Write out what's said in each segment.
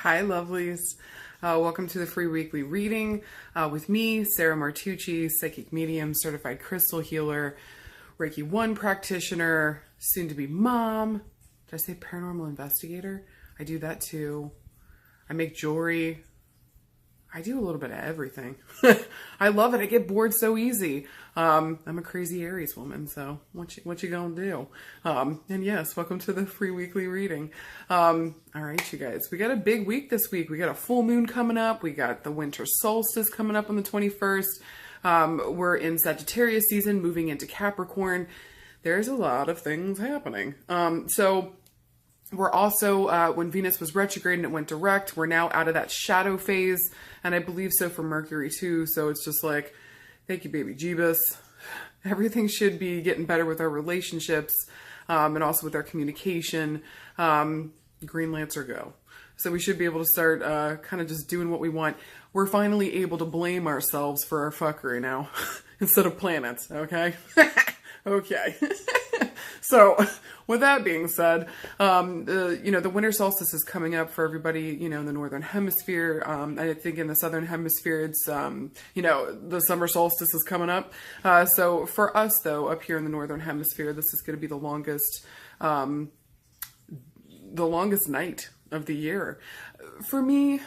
Hi, lovelies. Welcome to the free weekly reading with me, Sarah Martucci, psychic medium, certified crystal healer, Reiki 1 practitioner, soon to be mom. Did I say paranormal investigator? I do that too. I make jewelry. I do a little bit of everything. I love it. I get bored so easy. I'm a crazy Aries woman, so what you gonna do? And yes, welcome to the free weekly reading. All right, you guys, we got a big week this week. We got a full moon coming up. We got the winter solstice coming up on the 21st. We're in Sagittarius season, moving into Capricorn. There's a lot of things happening. We're also, when Venus was retrograde and it went direct, we're now out of that shadow phase. And I believe so for Mercury too. So it's just like, thank you, baby Jeebus. Everything should be getting better with our relationships, and also with our communication. Green Lancer go. So we should be able to start, kind of just doing what we want. We're finally able to blame ourselves for our fuckery now instead of planets. Okay. Okay. So with that being said, the winter solstice is coming up for everybody, in the northern hemisphere. I think in the southern hemisphere, it's, the summer solstice is coming up. So for us though, up here in the northern hemisphere, this is going to be the longest night of the year. For me,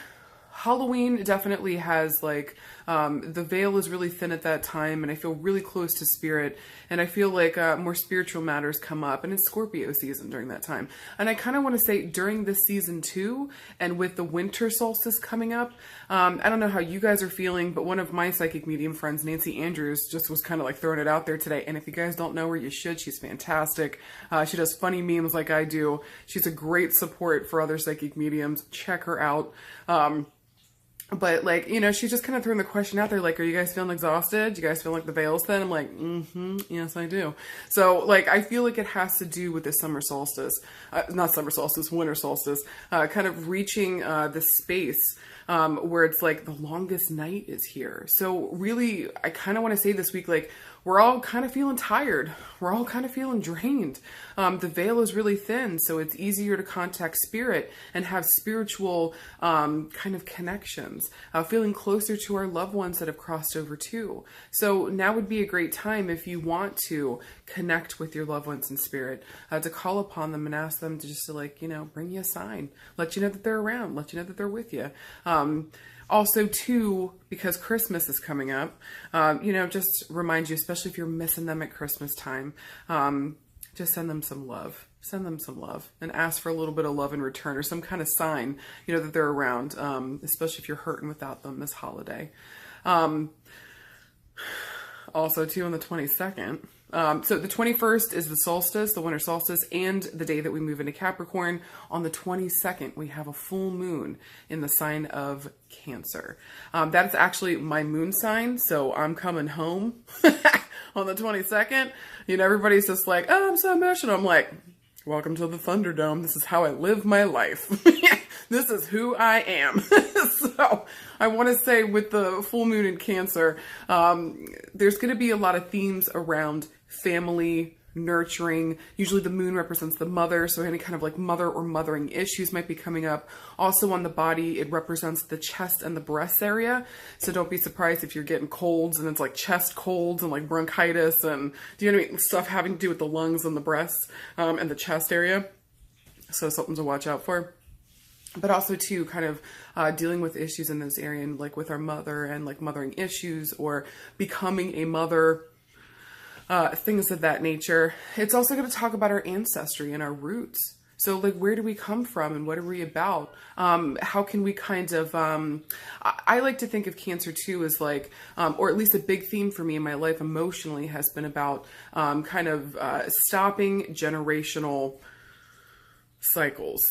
Halloween definitely has the veil is really thin at that time, and I feel really close to spirit, and I feel like more spiritual matters come up, and it's Scorpio season during that time. And I kind of want to say during this season too, and with the winter solstice coming up, I don't know how you guys are feeling, but one of my psychic medium friends, Nancy Andrews, just was kind of like throwing it out there today. And if you guys don't know her, you should. She's fantastic. She does funny memes like I do. She's a great support for other psychic mediums. Check her out. But she's just kind of throwing the question out there, like, are you guys feeling exhausted? Do you guys feel like the veil's thin? I'm like, yes, I do. So I feel like it has to do with the summer solstice, not summer solstice, winter solstice, kind of reaching the space where it's like the longest night is here. So really, I kind of want to say this week, we're all kind of feeling tired. We're all kind of feeling drained. The veil is really thin, so it's easier to contact spirit and have spiritual kind of connections, feeling closer to our loved ones that have crossed over too. So now would be a great time if you want to connect with your loved ones in spirit, to call upon them and ask them to just bring you a sign, let you know that they're around, let you know that they're with you. Also, too, because Christmas is coming up, just remind you, especially if you're missing them at Christmas time, just send them some love. Send them some love and ask for a little bit of love in return, or some kind of sign, that they're around, especially if you're hurting without them this holiday. Also, too, on the 22nd. So the 21st is the solstice, the winter solstice, and the day that we move into Capricorn. On the 22nd, we have a full moon in the sign of Cancer. That's actually my moon sign, so I'm coming home on the 22nd. Everybody's just like, oh, I'm so emotional. I'm like, welcome to the Thunderdome. This is how I live my life. This is who I am. So I want to say with the full moon in Cancer, there's going to be a lot of themes around family, nurturing. Usually the moon represents the mother, so any kind of mother or mothering issues might be coming up. Also on the body, it represents the chest and the breast area. So don't be surprised if you're getting colds, and it's chest colds and bronchitis, and stuff having to do with the lungs and the breasts, and the chest area. So something to watch out for. But also too, kind of dealing with issues in this area, and with our mother and mothering issues, or becoming a mother, things of that nature. It's also going to talk about our ancestry and our roots. So where do we come from, and what are we about? How can we kind of, I like to think of Cancer too as or at least a big theme for me in my life emotionally has been about stopping generational cycles.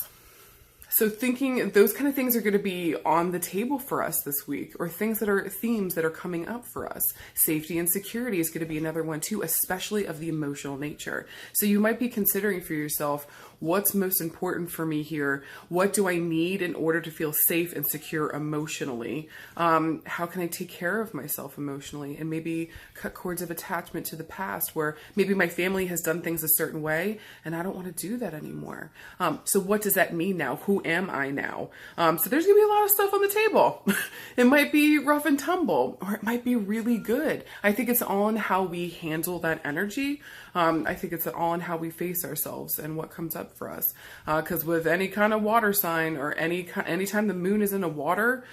So thinking those kind of things are going to be on the table for us this week, or things that are themes that are coming up for us. Safety and security is going to be another one too, especially of the emotional nature. So you might be considering for yourself, what's most important for me here? What do I need in order to feel safe and secure emotionally? How can I take care of myself emotionally, and maybe cut cords of attachment to the past, where maybe my family has done things a certain way and I don't want to do that anymore. So what does that mean now? Who am I now? So there's gonna be a lot of stuff on the table. It might be rough and tumble, or it might be really good. I think it's all in how we handle that energy. I think it's all in how we face ourselves and what comes up for us. Because with any kind of water sign, or anytime the moon is in a water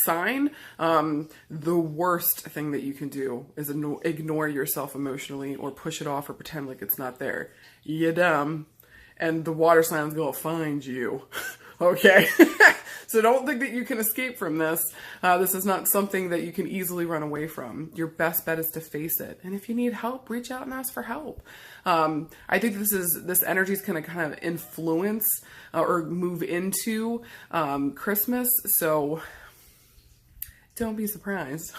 sign, the worst thing that you can do is ignore yourself emotionally, or push it off, or pretend like it's not there. You dumb. And the water sign's gonna find you. Okay? So don't think that you can escape from this. This is not something that you can easily run away from. Your best bet is to face it. And if you need help, reach out and ask for help. I think this energy is gonna kind of influence or move into Christmas. So don't be surprised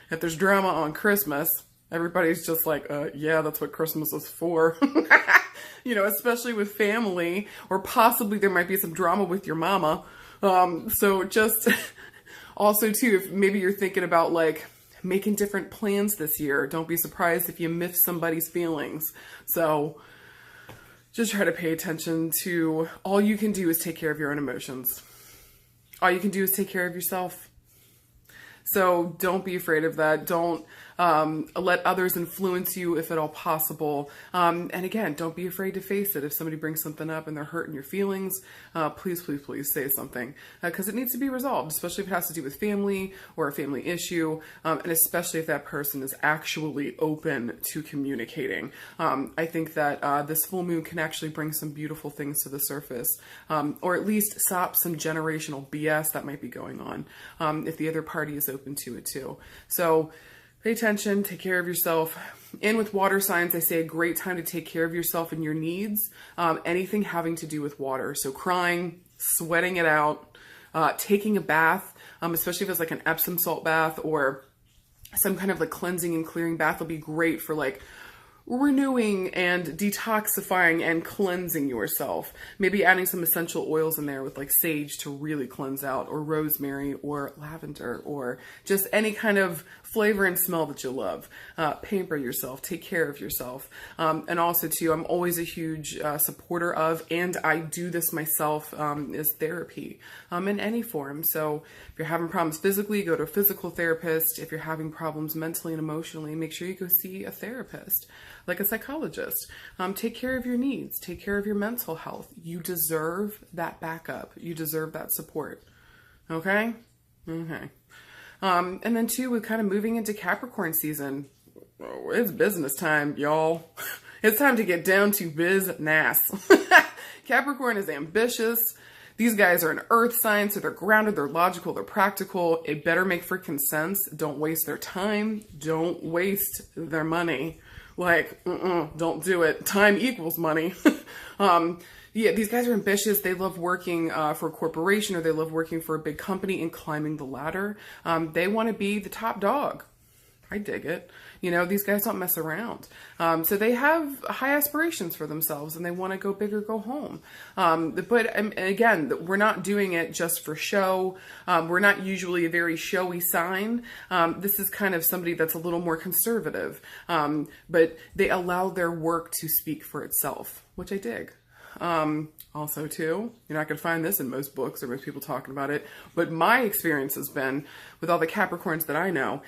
if there's drama on Christmas. Everybody's just like, yeah, that's what Christmas is for. You know, especially with family, or possibly there might be some drama with your mama. So just also too, if maybe you're thinking about like making different plans this year, don't be surprised if you miss somebody's feelings. So just try to pay attention to, all you can do is take care of your own emotions. All you can do is take care of yourself. So don't be afraid of that. Don't let others influence you if at all possible. And again, don't be afraid to face it. If somebody brings something up and they're hurting your feelings, please, please, please say something, because it needs to be resolved, especially if it has to do with family or a family issue, and especially if that person is actually open to communicating. I think that this full moon can actually bring some beautiful things to the surface, or at least stop some generational BS that might be going on, if the other party is open to it too. So pay attention, take care of yourself. And with water signs, I say a great time to take care of yourself and your needs. Anything having to do with water. So crying, sweating it out, taking a bath, especially if it's like an Epsom salt bath or some kind of like cleansing and clearing bath, will be great for like renewing and detoxifying and cleansing yourself. Maybe adding some essential oils in there with like sage to really cleanse out, or rosemary or lavender, or just any kind of flavor and smell that you love. Pamper yourself, take care of yourself. And also too, I'm always a huge supporter of, and I do this myself, is therapy in any form. So if you're having problems physically, go to a physical therapist. If you're having problems mentally and emotionally, make sure you go see a therapist, like a psychologist. Take care of your needs, take care of your mental health. You deserve that backup. You deserve that support. Okay? Okay. And then too, with kind of moving into Capricorn season, it's business time, y'all. It's time to get down to business. Capricorn is ambitious. These guys are an earth sign, so they're grounded, they're logical, they're practical. It better make freaking sense. Don't waste their time. Don't waste their money. Like, don't do it. Time equals money. Yeah, these guys are ambitious. They love working for a corporation, or they love working for a big company and climbing the ladder. They want to be the top dog. I dig it. You know, these guys don't mess around. So they have high aspirations for themselves, and they want to go big or go home. But again, we're not doing it just for show. We're not usually a very showy sign. This is kind of somebody that's a little more conservative. But they allow their work to speak for itself, which I dig. Also too, you're not going to find this in most books or most people talking about it, but my experience has been with all the Capricorns that I know,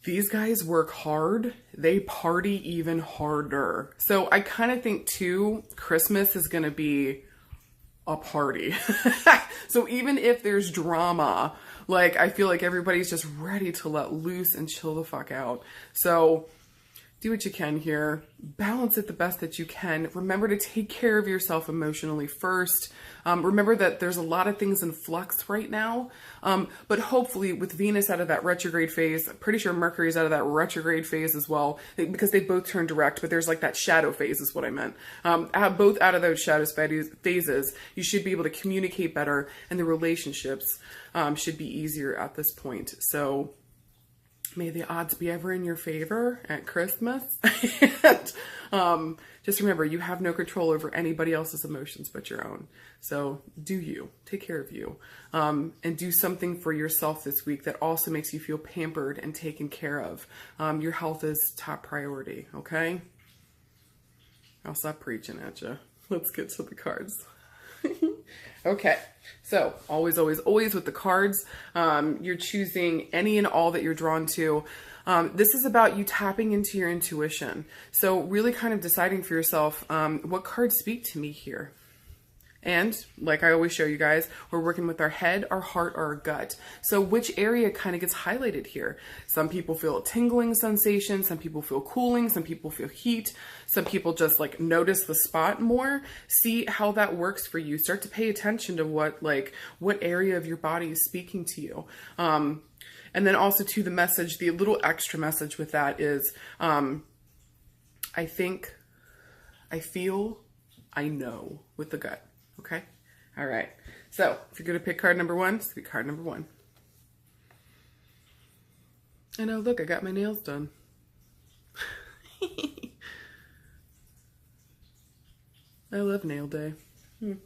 these guys work hard. They party even harder. So I kind of think too, Christmas is going to be a party. So even if there's drama, like I feel like everybody's just ready to let loose and chill the fuck out. So do what you can here. Balance it the best that you can. Remember to take care of yourself emotionally first. Remember that there's a lot of things in flux right now. But hopefully with Venus out of that retrograde phase, I'm pretty sure Mercury's out of that retrograde phase as well, because they both turn direct, but there's like that shadow phase is what I meant. Both out of those shadow phases, you should be able to communicate better, and the relationships should be easier at this point. So may the odds be ever in your favor at Christmas. And just remember, you have no control over anybody else's emotions but your own. So do you. Take care of you. And do something for yourself this week that also makes you feel pampered and taken care of. Your health is top priority, okay? I'll stop preaching at you. Let's get to the cards. Okay, so always, always, always with the cards, you're choosing any and all that you're drawn to. This is about you tapping into your intuition. So really kind of deciding for yourself, what cards speak to me here. And like I always show you guys, we're working with our head, our heart, or our gut. So which area kind of gets highlighted here? Some people feel a tingling sensation. Some people feel cooling. Some people feel heat. Some people just like notice the spot more. See how that works for you. Start to pay attention to what area of your body is speaking to you. And then also to the message, the little extra message with that is, I think, I feel, I know with the gut. Okay. All right. So if you're going to pick card number one, it's card number one. And oh, look, I got my nails done. I love nail day. And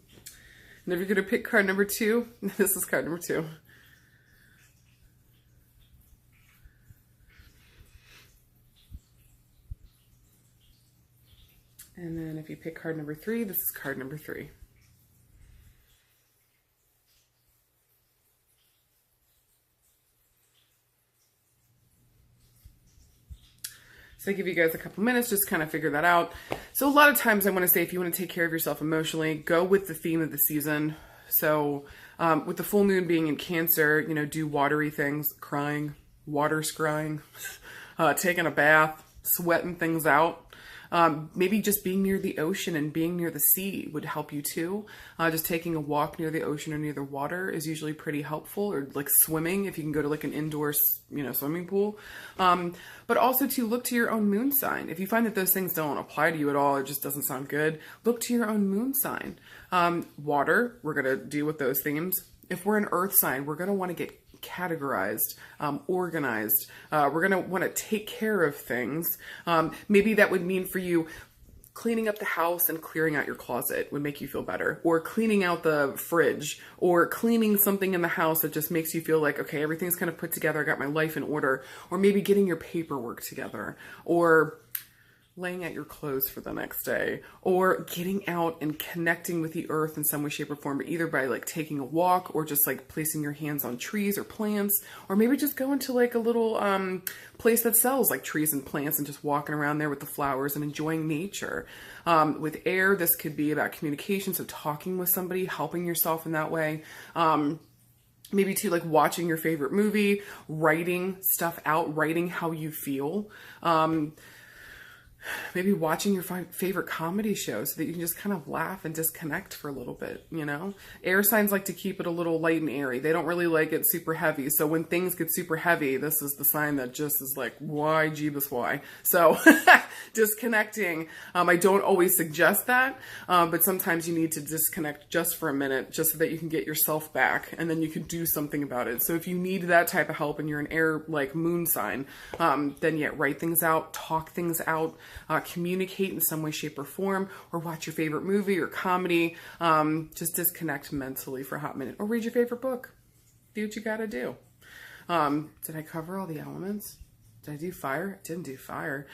if you're going to pick card number two, this is card number two. And then if you pick card number three, this is card number three. So I give you guys a couple minutes, just kind of figure that out. So a lot of times I want to say, if you want to take care of yourself emotionally, go with the theme of the season. So with the full moon being in Cancer, you know, do watery things, crying, water scrying, taking a bath, sweating things out. Maybe just being near the ocean and being near the sea would help you too. Just taking a walk near the ocean or near the water is usually pretty helpful, or like swimming if you can go to like an indoor, swimming pool. But also to look to your own moon sign. If you find that those things don't apply to you at all, it just doesn't sound good, look to your own moon sign. Water, we're going to deal with those themes. If we're an earth sign, we're going to want to get categorized, organized. We're going to want to take care of things. Maybe that would mean for you cleaning up the house and clearing out your closet would make you feel better, or cleaning out the fridge, or cleaning something in the house that just makes you feel like, okay, everything's kind of put together. I got my life in order. Or maybe getting your paperwork together, or laying out your clothes for the next day, or getting out and connecting with the earth in some way, shape, or form, but either by like taking a walk, or just like placing your hands on trees or plants, or maybe just going to like a little place that sells like trees and plants and just walking around there with the flowers and enjoying nature. With air, this could be about communication, so talking with somebody, helping yourself in that way. Maybe too, like watching your favorite movie, writing stuff out, writing how you feel. Maybe watching your favorite comedy show so that you can just kind of laugh and disconnect for a little bit, you know? Air signs like to keep it a little light and airy. They don't really like it super heavy. So when things get super heavy, this is the sign that just is like, why, Jeebus, why? So disconnecting. I don't always suggest that, but sometimes you need to disconnect just for a minute, just so that you can get yourself back, and then you can do something about it. So if you need that type of help and you're an air like moon sign, then yeah, write things out, talk things out, communicate in some way, shape, or form, or watch your favorite movie or comedy. Just disconnect mentally for a hot minute, or read your favorite book. Do what you gotta do. Did I cover all the elements? Did I do fire? I didn't do fire.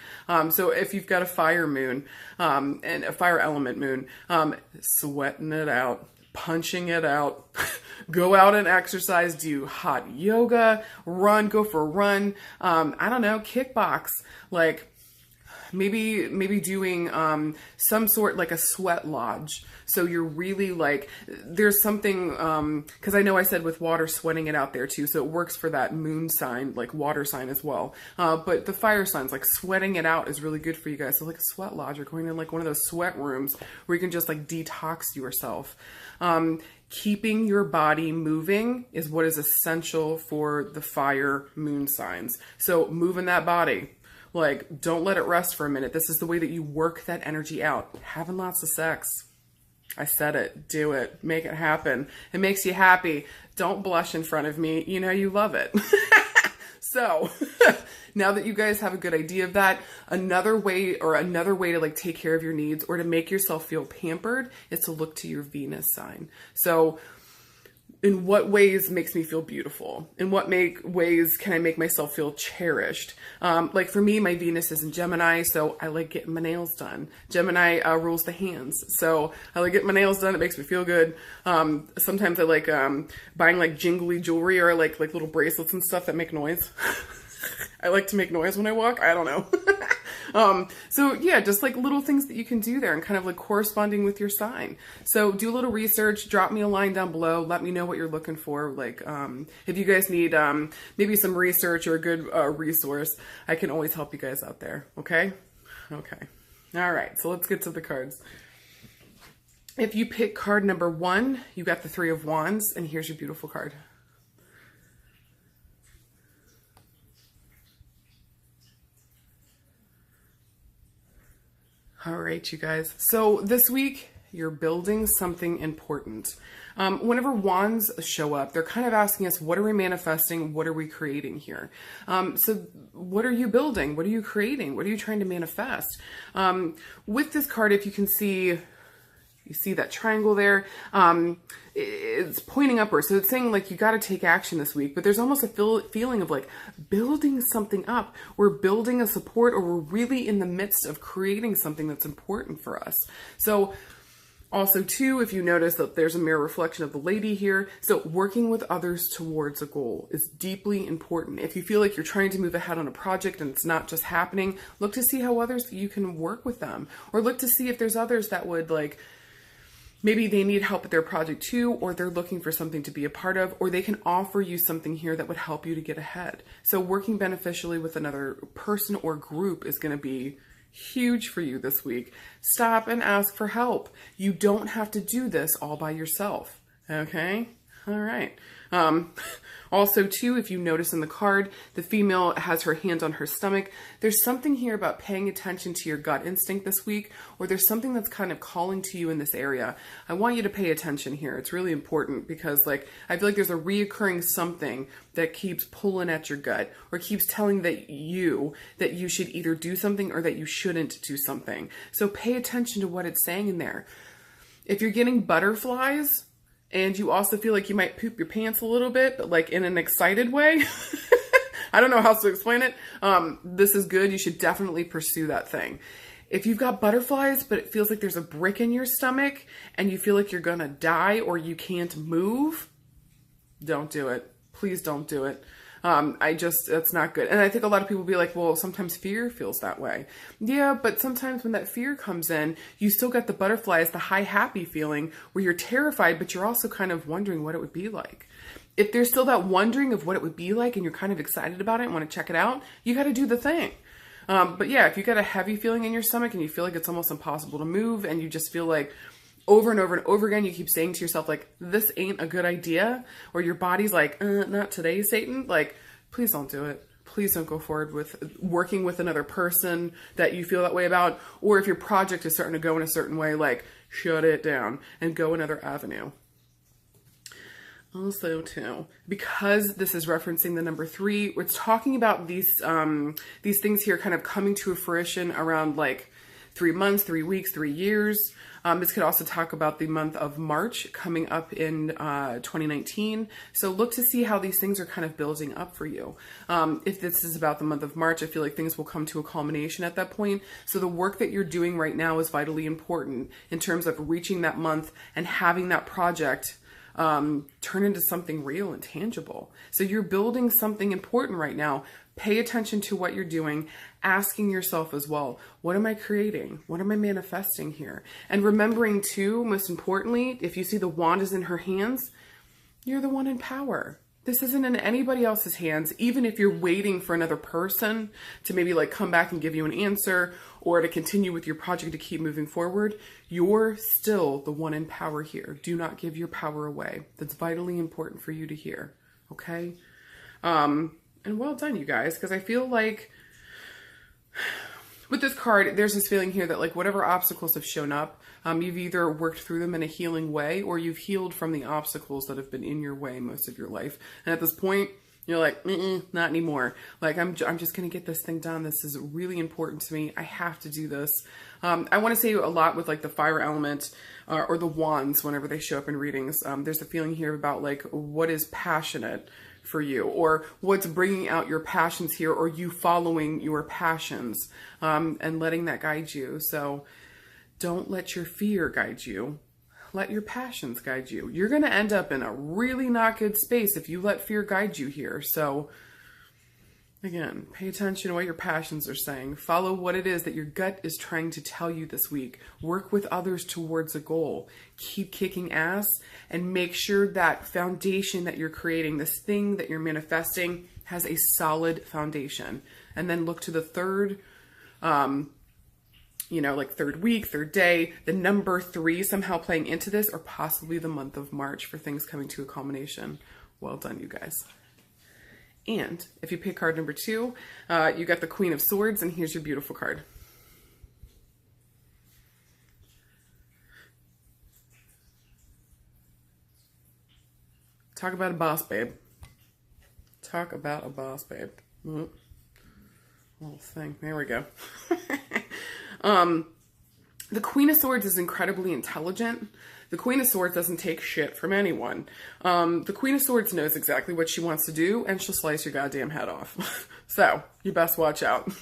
So if you've got a fire moon, and a fire element moon, sweating it out, punching it out, go out and exercise, do hot yoga, run, go for a run. I don't know, kickbox, like maybe doing some sort like a sweat lodge. So you're really like, there's something, because I know I said with water, sweating it out there too, so it works for that moon sign, like water sign as well. But the fire signs, like sweating it out is really good for you guys. So like a sweat lodge, or going in like one of those sweat rooms where you can just like detox yourself. Keeping your body moving is what is essential for the fire moon signs. So moving that body. Like, don't let it rest for a minute. This is the way that you work that energy out. Having lots of sex. I said it. Do it. Make it happen. It makes you happy. Don't blush in front of me. You know you love it. So, now that you guys have a good idea of that, another way to like take care of your needs or to make yourself feel pampered is to look to your Venus sign. So, in what ways makes me feel beautiful? In what ways can I make myself feel cherished? Like for me, my Venus is in Gemini, so I like getting my nails done. Gemini rules the hands, so I like getting my nails done. It makes me feel good. Sometimes I like buying like jingly jewelry, or like little bracelets and stuff that make noise. I like to make noise when I walk. I don't know. So yeah, just like little things that you can do there and kind of like corresponding with your sign. So do a little research, drop me a line down below. Let me know what you're looking for. Like, if you guys need, maybe some research or a good, resource, I can always help you guys out there. Okay. Okay. All right. So let's get to the cards. If you pick card number 1, you got the 3 of Wands, and here's your beautiful card. All right, you guys. So this week, you're building something important. Whenever wands show up, they're kind of asking us, what are we manifesting? What are we creating here? So what are you building? What are you creating? What are you trying to manifest? With this card, if you can see, you see that triangle there, it's pointing upwards. So it's saying like, you got to take action this week, but there's almost a feeling of like building something up. We're building a support, or we're really in the midst of creating something that's important for us. So also too, if you notice that there's a mirror reflection of the lady here. So working with others towards a goal is deeply important. If you feel like you're trying to move ahead on a project and it's not just happening, look to see how others, you can work with them, or look to see if there's others that would like, maybe they need help with their project too, or they're looking for something to be a part of, or they can offer you something here that would help you to get ahead. So working beneficially with another person or group is going to be huge for you this week. Stop and ask for help. You don't have to do this all by yourself. Okay? All right. Also too, if you notice in the card, the female has her hand on her stomach. There's something here about paying attention to your gut instinct this week, or there's something that's kind of calling to you in this area. I want you to pay attention here. It's really important because like, I feel like there's a reoccurring something that keeps pulling at your gut, or keeps telling that you should either do something or that you shouldn't do something. So pay attention to what it's saying in there. If you're getting butterflies, and you also feel like you might poop your pants a little bit, but like in an excited way. I don't know how else to explain it. This is good. You should definitely pursue that thing. If you've got butterflies, but it feels like there's a brick in your stomach and you feel like you're going to die or you can't move, don't do it. Please don't do it. That's not good. And I think a lot of people will be like, well, sometimes fear feels that way. Yeah, but sometimes when that fear comes in, you still got the butterflies, the high happy feeling where you're terrified, but you're also kind of wondering what it would be like. If there's still that wondering of what it would be like and you're kind of excited about it and want to check it out, you got to do the thing. But yeah, if you got a heavy feeling in your stomach and you feel like it's almost impossible to move, and you just feel like over and over and over again, you keep saying to yourself, like, this ain't a good idea, or your body's like, not today, Satan, like, please don't do it. Please don't go forward with working with another person that you feel that way about, or if your project is starting to go in a certain way, like, shut it down and go another avenue. Also, too, because this is referencing the number 3, it's talking about these things here kind of coming to a fruition around like 3 months, 3 weeks, 3 years. This could also talk about the month of March coming up in 2019. So look to see how these things are kind of building up for you. If this is about the month of March, I feel like things will come to a culmination at that point. So the work that you're doing right now is vitally important in terms of reaching that month and having that project turn into something real and tangible. So you're building something important right now. Pay attention to what you're doing, asking yourself as well, what am I creating? What am I manifesting here? And remembering too, most importantly, if you see the wand is in her hands, you're the one in power. This isn't in anybody else's hands. Even if you're waiting for another person to maybe like come back and give you an answer, or to continue with your project to keep moving forward, you're still the one in power here. Do not give your power away. That's vitally important for you to hear. Okay? And well done, you guys, because I feel like with this card, there's this feeling here that like whatever obstacles have shown up, you've either worked through them in a healing way, or you've healed from the obstacles that have been in your way most of your life. And at this point, You're like, not anymore. Like, I'm just going to get this thing done. This is really important to me. I have to do this. I want to say a lot with like the fire element or the wands whenever they show up in readings. There's a feeling here about like what is passionate for you, or what's bringing out your passions here, or you following your passions and letting that guide you. So don't let your fear guide you. Let your passions guide you. You're going to end up in a really not good space if you let fear guide you here. So again, pay attention to what your passions are saying. Follow what it is that your gut is trying to tell you this week. Work with others towards a goal. Keep kicking ass and make sure that foundation that you're creating, this thing that you're manifesting, has a solid foundation. And then look to the third, like third week, third day, the number 3 somehow playing into this, or possibly the month of March for things coming to a culmination. Well done, you guys. And if you pick card number 2, you got the Queen of Swords, and here's your beautiful card. Talk about a boss, babe. Talk about a boss, babe. Little thing. There we go. The Queen of Swords is incredibly intelligent. The Queen of Swords doesn't take shit from anyone. The Queen of Swords knows exactly what she wants to do, and she'll slice your goddamn head off. So, you best watch out.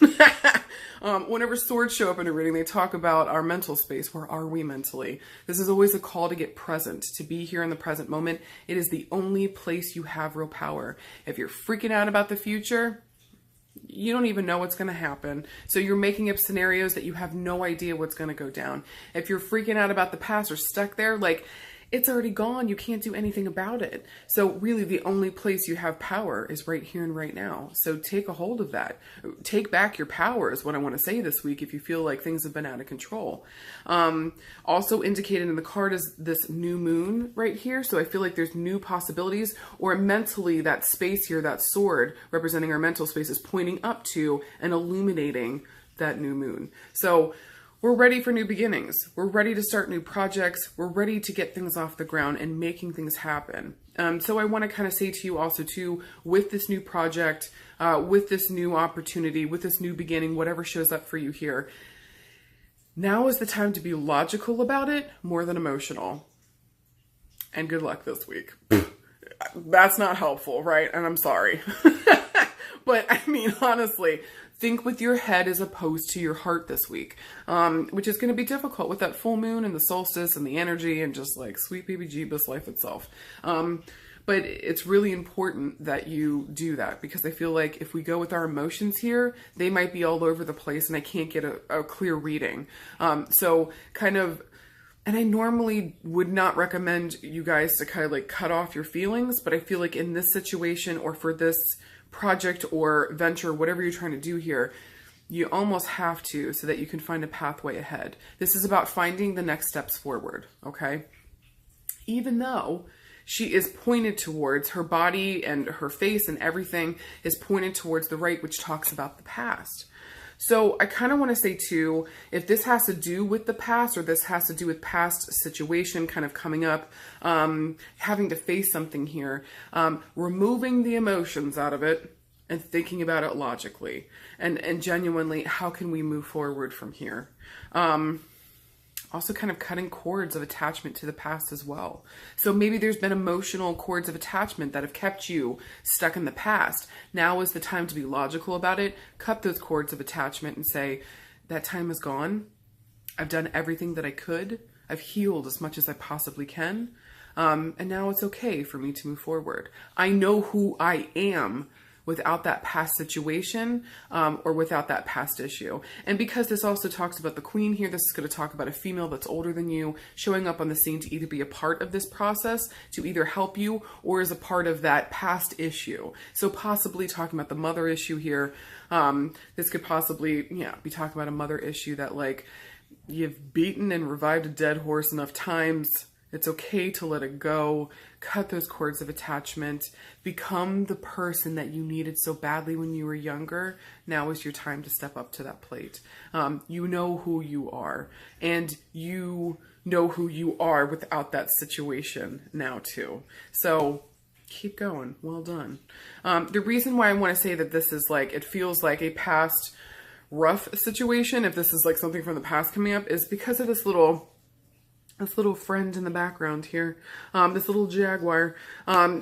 Whenever swords show up in a reading, they talk about our mental space. Where are we mentally? This is always a call to get present, to be here in the present moment. It is the only place you have real power. If you're freaking out about the future, you don't even know what's going to happen. So you're making up scenarios that you have no idea what's going to go down. If you're freaking out about the past or stuck there, like, it's already gone. You can't do anything about it. So really the only place you have power is right here and right now. So take a hold of that. Take back your power is what I want to say this week if you feel like things have been out of control. Also indicated in the card is this new moon right here. So I feel like there's new possibilities, or mentally that space here, that sword representing our mental space, is pointing up to and illuminating that new moon. So we're ready for new beginnings. We're ready to start new projects. We're ready to get things off the ground and making things happen. So I want to kind of say to you also too, with this new project, with this new opportunity, with this new beginning, whatever shows up for you here, now is the time to be logical about it more than emotional. And good luck this week. That's not helpful, right? And I'm sorry. But I mean, honestly, think with your head as opposed to your heart this week, which is going to be difficult with that full moon and the solstice and the energy and just like sweet baby Jeebus life itself. But it's really important that you do that, because I feel like if we go with our emotions here, they might be all over the place and I can't get a clear reading. So kind of, and I normally would not recommend you guys to kind of like cut off your feelings, but I feel like in this situation or for this project or venture, whatever you're trying to do here, you almost have to, so that you can find a pathway ahead. This is about finding the next steps forward, okay? Even though she is pointed towards, her body and her face and everything is pointed towards the right, which talks about the past. So I kind of want to say too, if this has to do with the past, or this has to do with past situation kind of coming up, having to face something here, removing the emotions out of it and thinking about it logically and genuinely, how can we move forward from here? Also kind of cutting cords of attachment to the past as well. So maybe there's been emotional cords of attachment that have kept you stuck in the past. Now is the time to be logical about it. Cut those cords of attachment and say, that time is gone. I've done everything that I could. I've healed as much as I possibly can. And now it's okay for me to move forward. I know who I am without that past situation, or without that past issue. And because this also talks about the queen here, this is going to talk about a female that's older than you, showing up on the scene to either be a part of this process, to either help you, or as a part of that past issue. So possibly talking about the mother issue here. This could possibly, be talking about a mother issue that like, you've beaten and revived a dead horse enough times. It's okay to let it go, cut those cords of attachment, become the person that you needed so badly when you were younger. Now is your time to step up to that plate. You know who you are, and you know who you are without that situation now too. So Keep going. Well done. The reason why I want to say that this is like, it feels like a past rough situation, if this is like something from the past coming up, is because of this little friend in the background here, this little jaguar.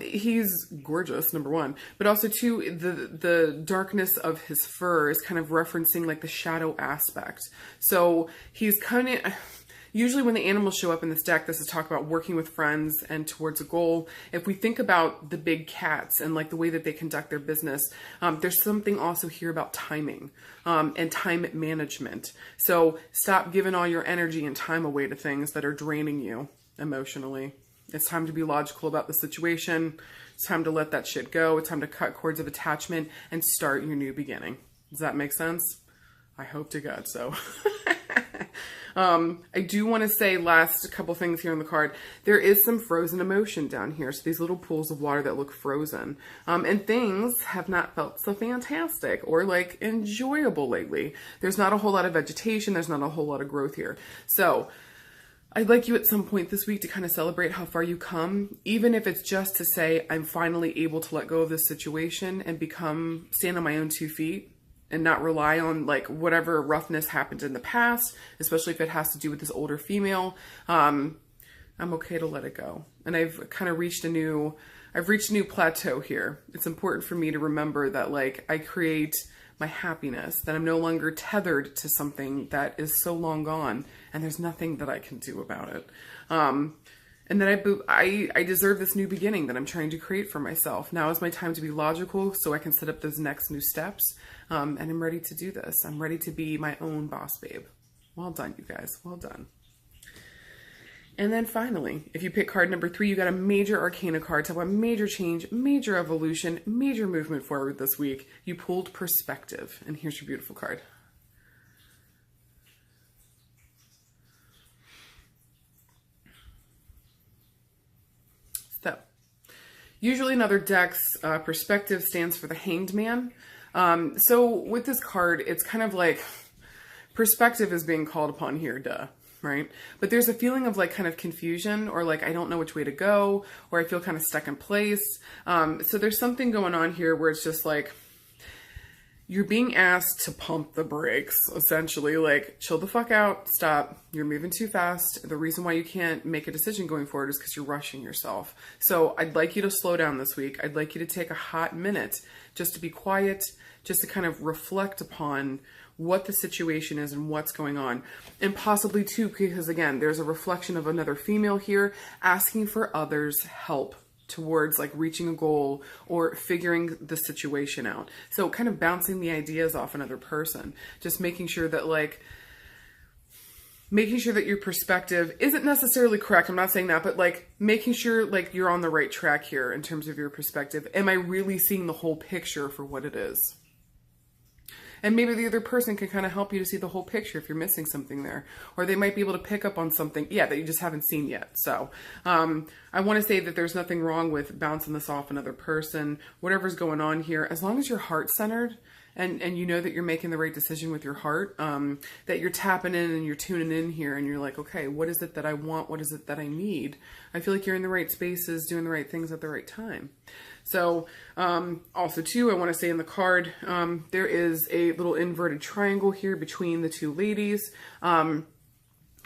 He's gorgeous, number one, but also two, the darkness of his fur is kind of referencing like the shadow aspect. So he's kind of, usually when the animals show up in this deck, this is talk about working with friends and towards a goal. If we think about the big cats and like the way that they conduct their business, there's something also here about timing and time management. So stop giving all your energy and time away to things that are draining you emotionally. It's time to be logical about the situation. It's time to let that shit go. It's time to cut cords of attachment and start your new beginning. Does that make sense? I hope to God so. I do want to say last couple things here on the card. There is some frozen emotion down here. So these little pools of water that look frozen. And things have not felt so fantastic or like enjoyable lately. There's not a whole lot of vegetation. There's not a whole lot of growth here. So I'd like you at some point this week to kind of celebrate how far you come, even if it's just to say, I'm finally able to let go of this situation and stand on my own 2 feet. And not rely on like whatever roughness happened in the past, especially if it has to do with this older female. I'm okay to let it go. And I've kind of reached a new plateau here. It's important for me to remember that like I create my happiness, that I'm no longer tethered to something that is so long gone and there's nothing that I can do about it. And that I deserve this new beginning that I'm trying to create for myself. Now is my time to be logical so I can set up those next new steps. And I'm ready to do this. I'm ready to be my own boss babe. Well done, you guys. Well done. And then finally, if you pick card number 3, you got a major arcana card. So a major change, major evolution, major movement forward this week. You pulled perspective. And here's your beautiful card. So, usually in other decks, perspective stands for the Hanged Man. So with this card, it's kind of like perspective is being called upon here, duh, right? But there's a feeling of like kind of confusion or like I don't know which way to go, or I feel kind of stuck in place. So there's something going on here where it's just like you're being asked to pump the brakes, essentially, like chill the fuck out, stop, you're moving too fast. The reason why you can't make a decision going forward is because you're rushing yourself. So I'd like you to slow down this week. I'd like you to take a hot minute just to be quiet, just to kind of reflect upon what the situation is and what's going on. And possibly too, because again, there's a reflection of another female here asking for others' help towards like reaching a goal or figuring the situation out. So kind of bouncing the ideas off another person, just making sure that your perspective isn't necessarily correct. I'm not saying that, but like making sure like you're on the right track here in terms of your perspective. Am I really seeing the whole picture for what it is? And maybe the other person can kind of help you to see the whole picture if you're missing something there. Or they might be able to pick up on something, that you just haven't seen yet. So I want to say that there's nothing wrong with bouncing this off another person, whatever's going on here, as long as you're heart-centered and you know that you're making the right decision with your heart, that you're tapping in and you're tuning in here and you're like, okay, what is it that I want? What is it that I need? I feel like you're in the right spaces, doing the right things at the right time. So, also too, I want to say in the card, there is a little inverted triangle here between the two ladies, kind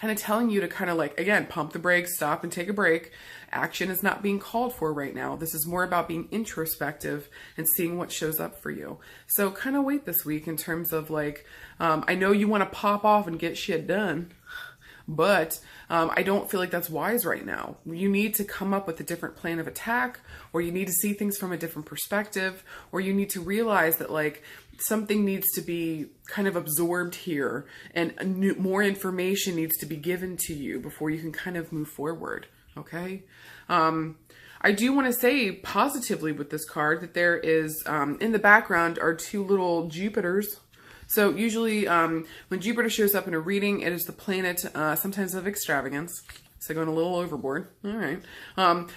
of telling you to kind of like, again, pump the brakes, stop and take a break. Action is not being called for right now. This is more about being introspective and seeing what shows up for you. So kind of wait this week in terms of like, I know you want to pop off and get shit done, but I don't feel like that's wise right now. You need to come up with a different plan of attack, or you need to see things from a different perspective, or you need to realize that like something needs to be kind of absorbed here and more information needs to be given to you before you can kind of move forward. Okay. I do want to say positively with this card that there is, in the background are two little Jupiters. So usually when Jupiter shows up in a reading, it is the planet sometimes of extravagance. So going a little overboard. All right.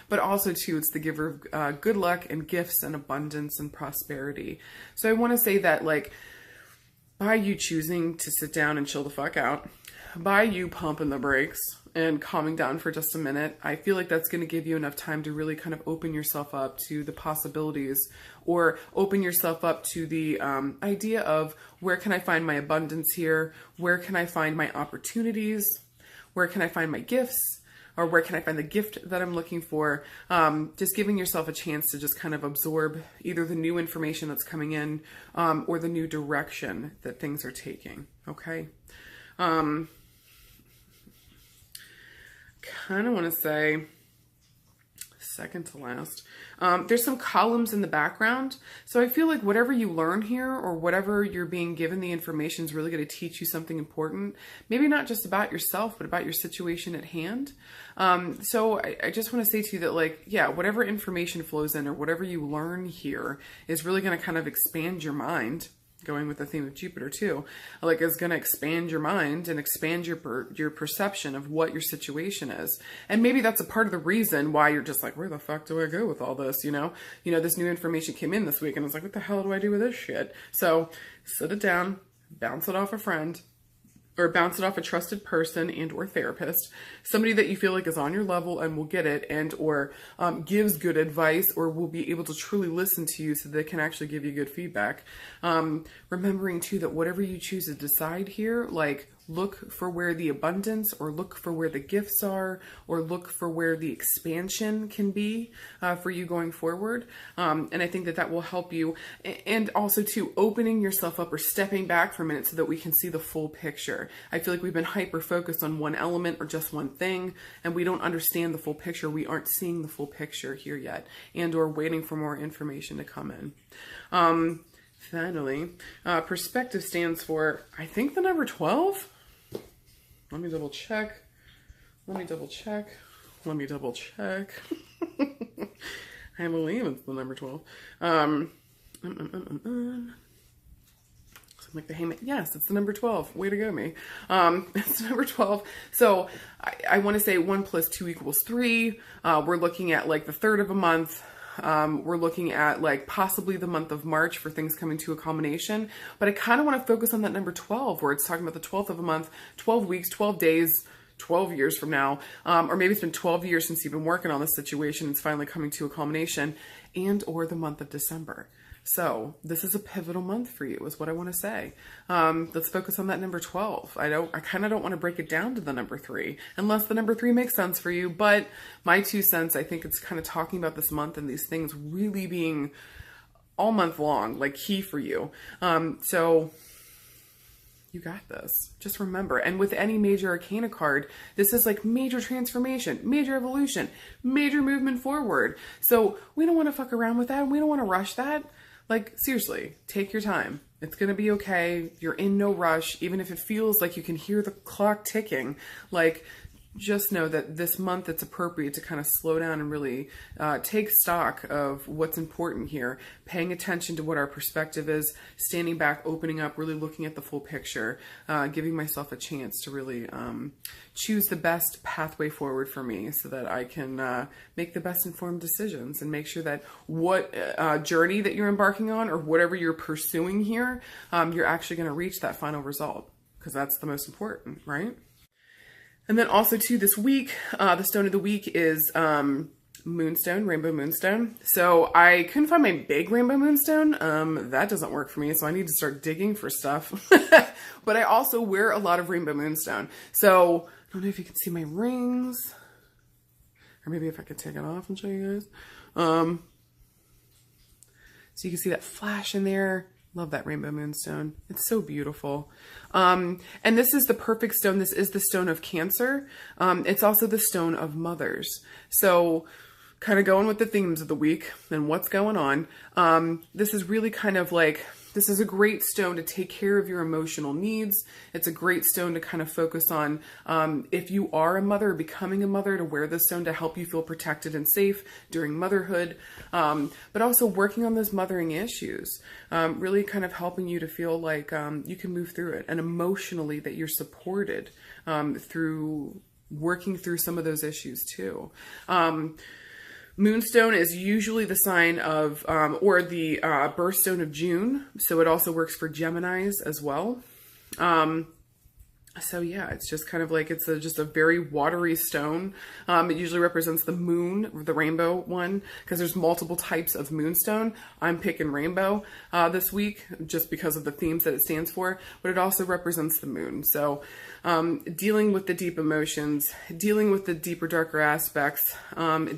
But also too, it's the giver of good luck and gifts and abundance and prosperity. So I want to say that like by you choosing to sit down and chill the fuck out, by you pumping the brakes and calming down for just a minute, I feel like that's going to give you enough time to really kind of open yourself up to the possibilities, or open yourself up to the idea of, where can I find my abundance here? Where can I find my opportunities? Where can I find my gifts? Or where can I find the gift that I'm looking for? Just giving yourself a chance to just kind of absorb either the new information that's coming in, or the new direction that things are taking. Okay. Kind of want to say, second to last, there's some columns in the background. So I feel like whatever you learn here, or whatever you're being given, the information is really going to teach you something important. Maybe not just about yourself, but about your situation at hand. So I just want to say to you that, like, yeah, whatever information flows in, or whatever you learn here, is really going to kind of expand your mind. Going with the theme of Jupiter too, like, is going to expand your mind and expand your perception of what your situation is. And maybe that's a part of the reason why you're just like, where the fuck do I go with all this? You know, this new information came in this week, and it's like, what the hell do I do with this shit? So sit it down, bounce it off a friend, or bounce it off a trusted person and or therapist, somebody that you feel like is on your level and will get it, and or gives good advice, or will be able to truly listen to you so they can actually give you good feedback. Remembering too that whatever you choose to decide here, like, look for where the abundance, or look for where the gifts are, or look for where the expansion can be for you going forward. And I think that that will help you. And also too, opening yourself up, or stepping back for a minute so that we can see the full picture. I feel like we've been hyper focused on one element or just one thing, and we don't understand the full picture. We aren't seeing the full picture here yet, and or waiting for more information to come in. Finally, perspective stands for, I think, the number 12. Let me double check. I believe it's the number 12. Something like the Heyman. Yes, it's the number 12. Way to go, me. It's number 12. So I want to say 1 + 2 = 3. We're looking at like the third of a month. We're looking at like possibly the month of March for things coming to a culmination. But I kind of want to focus on that number 12, where it's talking about the 12th of a month, 12 weeks, 12 days, 12 years from now. Or maybe it's been 12 years since you've been working on this situation. It's finally coming to a culmination, and or the month of December. So this is a pivotal month for you, is what I want to say. Let's focus on that number 12. I kind of don't want to break it down to the number 3, unless the number 3 makes sense for you. But my 2 cents, I think it's kind of talking about this month and these things really being all month long, like key for you. So you got this. Just remember. And with any major arcana card, this is like major transformation, major evolution, major movement forward. So we don't want to fuck around with that. We don't want to rush that. Like, seriously, take your time. It's going to be okay. You're in no rush. Even if it feels like you can hear the clock ticking, like, just know that this month it's appropriate to kind of slow down and really take stock of what's important here, paying attention to what our perspective is, standing back, opening up, really looking at the full picture, giving myself a chance to really choose the best pathway forward for me so that I can make the best informed decisions and make sure that what journey that you're embarking on, or whatever you're pursuing here, you're actually going to reach that final result, because that's the most important, right? And then also too, this week, the stone of the week is moonstone, rainbow moonstone. So I couldn't find my big rainbow moonstone. That doesn't work for me, so I need to start digging for stuff. But I also wear a lot of rainbow moonstone. So I don't know if you can see my rings, or maybe if I could take it off and show you guys. So you can see that flash in there. Love that rainbow moonstone. It's so beautiful. And this is the perfect stone. This is the stone of Cancer. It's also the stone of mothers. So kind of going with the themes of the week and what's going on. This is really kind of like, this is a great stone to take care of your emotional needs. It's a great stone to kind of focus on if you are a mother, becoming a mother, to wear this stone to help you feel protected and safe during motherhood. But also working on those mothering issues, really kind of helping you to feel like you can move through it, and emotionally that you're supported through working through some of those issues too. Moonstone is usually the sign of, or the birthstone of June. So it also works for Geminis as well. So yeah, it's just kind of like, it's just a very watery stone. It usually represents the moon, the rainbow one, because there's multiple types of moonstone. I'm picking rainbow this week just because of the themes that it stands for, but it also represents the moon. So dealing with the deep emotions, dealing with the deeper, darker aspects,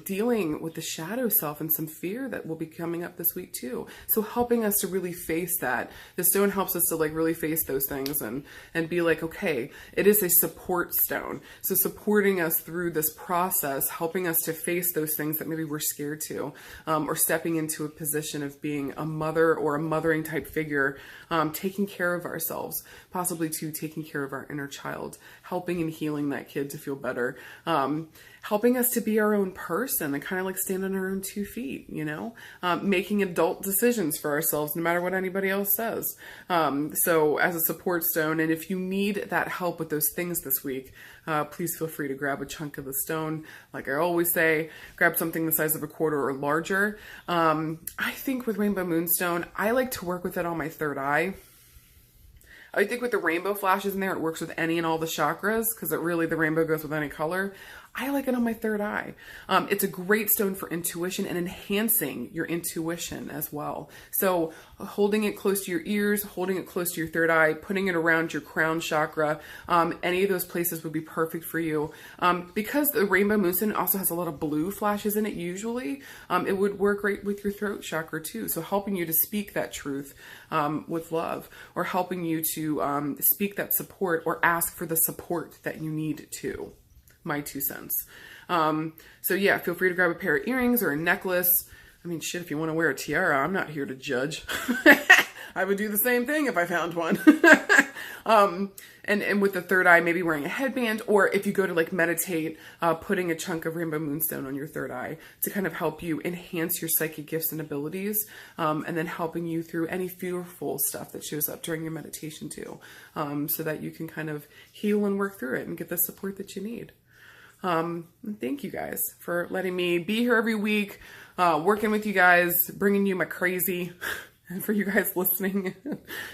dealing with the shadow self and some fear that will be coming up this week too. So helping us to really face that. The stone helps us to like really face those things and be like, okay, it is a support stone. So supporting us through this process, helping us to face those things that maybe we're scared to, or stepping into a position of being a mother or a mothering type figure, taking care of ourselves, possibly to taking care of our inner child, helping and healing that kid to feel better, helping us to be our own person and kind of like stand on our own 2 feet, you know, making adult decisions for ourselves, no matter what anybody else says. So as a support stone, and if you need that help with those things this week, please feel free to grab a chunk of the stone. Like I always say, grab something the size of a quarter or larger. I think with Rainbow Moonstone, I like to work with it on my third eye. I think with the rainbow flashes in there, it works with any and all the chakras, because it really, the rainbow goes with any color. I like it on my third eye. It's a great stone for intuition and enhancing your intuition as well. So holding it close to your ears, holding it close to your third eye, putting it around your crown chakra, any of those places would be perfect for you. Because the rainbow moonstone also has a lot of blue flashes in it usually, it would work great with your throat chakra too. So helping you to speak that truth with love, or helping you to speak that support or ask for the support that you need to. My 2 cents. So yeah, feel free to grab a pair of earrings or a necklace. I mean, shit, if you want to wear a tiara, I'm not here to judge. I would do the same thing if I found one. And with the third eye, maybe wearing a headband, or if you go to like meditate, putting a chunk of rainbow moonstone on your third eye to kind of help you enhance your psychic gifts and abilities, and then helping you through any fearful stuff that shows up during your meditation too, so that you can kind of heal and work through it and get the support that you need. Thank you guys for letting me be here every week, working with you guys, bringing you my crazy, and for you guys listening,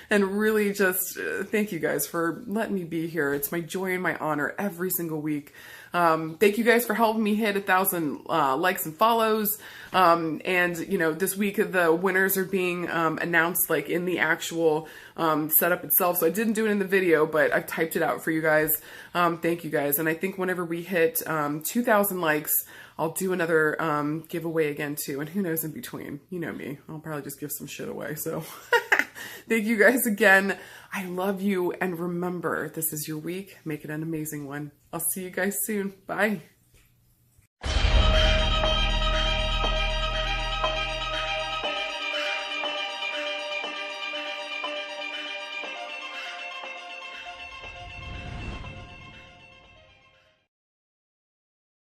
and really just thank you guys for letting me be here. It's my joy and my honor every single week. Thank you guys for helping me hit 1,000 likes and follows. And you know, this week the winners are being announced like in the actual setup itself. So I didn't do it in the video, but I've typed it out for you guys. Thank you guys. And I think whenever we hit 2,000 likes, I'll do another giveaway again too. And who knows in between? You know me. I'll probably just give some shit away. So thank you guys again. I love you. And remember, this is your week. Make it an amazing one. I'll see you guys soon. Bye.